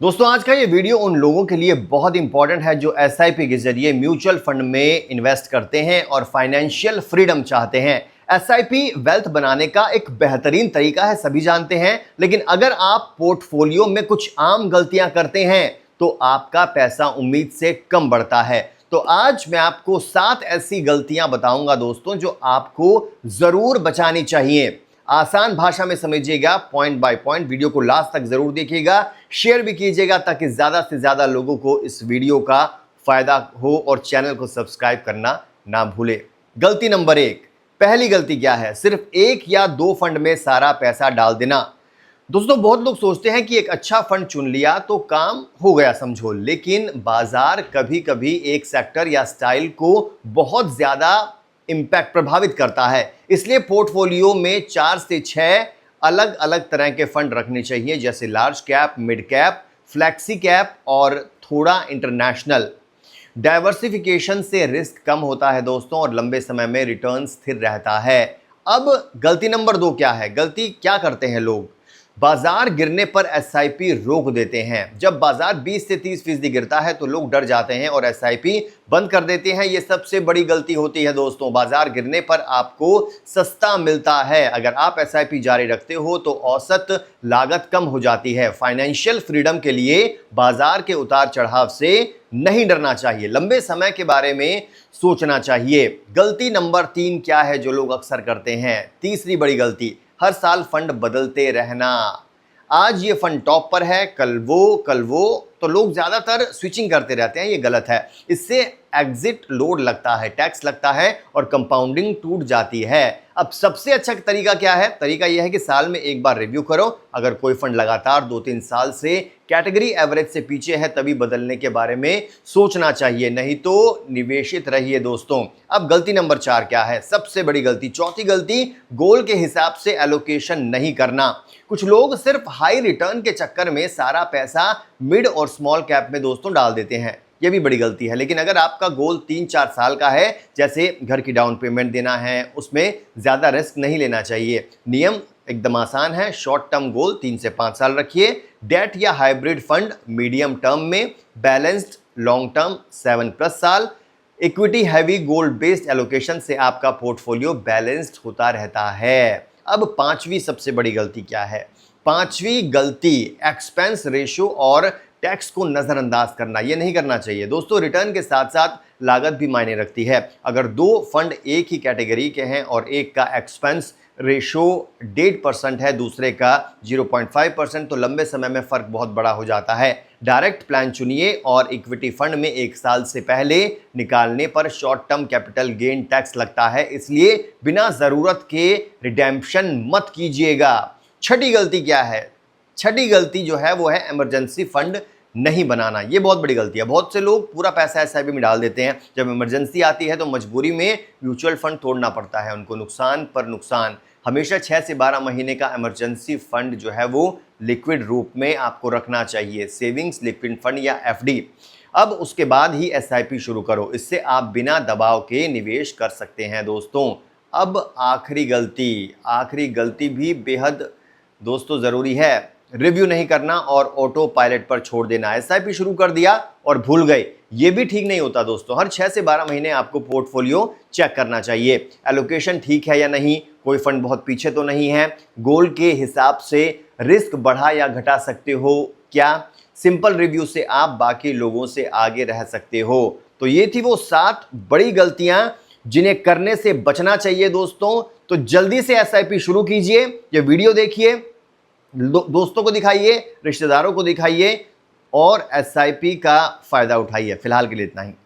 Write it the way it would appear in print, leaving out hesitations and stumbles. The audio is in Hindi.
दोस्तों आज का ये वीडियो उन लोगों के लिए बहुत इंपॉर्टेंट है जो एसआईपी के जरिए म्यूचुअल फंड में इन्वेस्ट करते हैं और फाइनेंशियल फ्रीडम चाहते हैं। एसआईपी वेल्थ बनाने का एक बेहतरीन तरीका है, सभी जानते हैं, लेकिन अगर आप पोर्टफोलियो में कुछ आम गलतियां करते हैं तो आपका पैसा उम्मीद से कम बढ़ता है। तो आज मैं आपको 7 ऐसी गलतियां बताऊंगा दोस्तों जो आपको जरूर बचानी चाहिए। आसान भाषा में समझिएगा, पॉइंट बाय पॉइंट, वीडियो को लास्ट तक जरूर देखिएगा, शेयर भी कीजिएगा ताकि ज्यादा से ज्यादा लोगों को इस वीडियो का फायदा हो और चैनल को सब्सक्राइब करना ना भूले। गलती नंबर 1, पहली गलती क्या है? सिर्फ 1 या 2 फंड में सारा पैसा डाल देना। दोस्तों बहुत लोग सोचते हैं कि एक अच्छा फंड चुन लिया तो काम हो गया समझो, लेकिन बाजार कभी कभी एक सेक्टर या स्टाइल को बहुत ज्यादा इंपैक्ट प्रभावित करता है। इसलिए पोर्टफोलियो में 4 से 6 अलग अलग तरह के फंड रखने चाहिए, जैसे large cap, mid cap, flexi cap और थोड़ा इंटरनेशनल। डाइवर्सिफिकेशन से रिस्क कम होता है दोस्तों और लंबे समय में रिटर्न स्थिर रहता है। अब गलती नंबर 2 क्या है? गलती क्या करते हैं लोग? बाजार गिरने पर एसआईपी रोक देते हैं। जब बाजार 20 से 30% गिरता है तो लोग डर जाते हैं और एसआईपी बंद कर देते हैं। यह सबसे बड़ी गलती होती है दोस्तों। बाजार गिरने पर आपको सस्ता मिलता है। अगर आप एसआईपी जारी रखते हो तो औसत लागत कम हो जाती है। फाइनेंशियल फ्रीडम के लिए बाजार के उतार चढ़ाव से नहीं डरना चाहिए, लंबे समय के बारे में सोचना चाहिए। गलती नंबर 3 क्या है जो लोग अक्सर करते हैं? तीसरी बड़ी गलती, हर साल फंड बदलते रहना। आज ये फंड टॉप पर है, कल वो, तो लोग ज्यादातर स्विचिंग करते रहते हैं। ये गलत है। इससे एग्जिट लोड लगता है, टैक्स लगता है और कंपाउंडिंग टूट जाती है। अब सबसे अच्छा तरीका क्या है? तरीका यह है कि साल में एक बार रिव्यू करो। अगर कोई फंड लगातार 2-3 साल से कैटेगरी एवरेज से पीछे है तभी बदलने के बारे में सोचना चाहिए, नहीं तो निवेशित रहिए दोस्तों। अब गलती नंबर 4 क्या है? सबसे बड़ी गलती, चौथी गलती, गोल के हिसाब से एलोकेशन नहीं करना। कुछ लोग सिर्फ हाई रिटर्न के चक्कर में सारा पैसा मिड और स्मॉल कैप में दोस्तों डाल देते हैं। यह भी बड़ी गलती है। लेकिन अगर आपका गोल 3-4 साल का है, जैसे घर की डाउन पेमेंट देना है, उसमें ज्यादा रिस्क नहीं लेना चाहिए। नियम एकदम आसान है। शॉर्ट टर्म गोल 3 से 5 साल रखिए। डेट या हाइब्रिड फंड मीडियम टर्म में, बैलेंस्ड लॉन्ग टर्म 7+ साल। Equity heavy gold based allocation से आपका पोर्टफोलियो बैलेंस्ड होता रहता है। अब 5वीं सबसे बड़ी गलती क्या है? 5वीं गलती, एक्सपेंस रेशियो और टैक्स को नजरअंदाज करना। यह नहीं करना चाहिए दोस्तों। रिटर्न के साथ साथ लागत भी मायने रखती है। अगर 2 फंड एक ही कैटेगरी के हैं और एक का एक्सपेंस रेशियो 1.5% है, दूसरे का 0.5%, तो लंबे समय में फर्क बहुत बड़ा हो जाता है। डायरेक्ट प्लान चुनिए और इक्विटी फंड में 1 साल से पहले निकालने पर short term capital gain tax लगता है, इसलिए बिना जरूरत के रिडेम्पशन मत कीजिएगा। छठी गलती क्या है? छठी गलती जो है वो है इमरजेंसी फंड नहीं बनाना। ये बहुत बड़ी गलती है। बहुत से लोग पूरा पैसा एसआईपी में डाल देते हैं, जब इमरजेंसी आती है तो मजबूरी में म्यूचुअल फंड तोड़ना पड़ता है उनको, नुकसान पर नुकसान। हमेशा 6 से 12 महीने का इमरजेंसी फंड जो है वो लिक्विड रूप में आपको रखना चाहिए, सेविंग्स लिक्विड फंड या एफडी। अब उसके बाद ही एसआईपी शुरू करो, इससे आप बिना दबाव के निवेश कर सकते हैं दोस्तों। अब आखिरी गलती भी बेहद दोस्तों जरूरी है, रिव्यू नहीं करना और ऑटो पायलट पर छोड़ देना। एसआईपी शुरू कर दिया और भूल गए, ये भी ठीक नहीं होता दोस्तों। हर 6 से 12 महीने आपको पोर्टफोलियो चेक करना चाहिए, एलोकेशन ठीक है या नहीं, कोई फंड बहुत पीछे तो नहीं है, गोल के हिसाब से रिस्क बढ़ा या घटा सकते हो क्या। सिंपल रिव्यू से आप बाकी लोगों से आगे रह सकते हो। तो ये थी वो 7 बड़ी गलतियां जिन्हें करने से बचना चाहिए दोस्तों। तो जल्दी से एसआईपी शुरू कीजिए, ये वीडियो देखिए, दोस्तों को दिखाइए, रिश्तेदारों को दिखाइए और एसआईपी का फायदा उठाइए। फिलहाल के लिए इतना ही।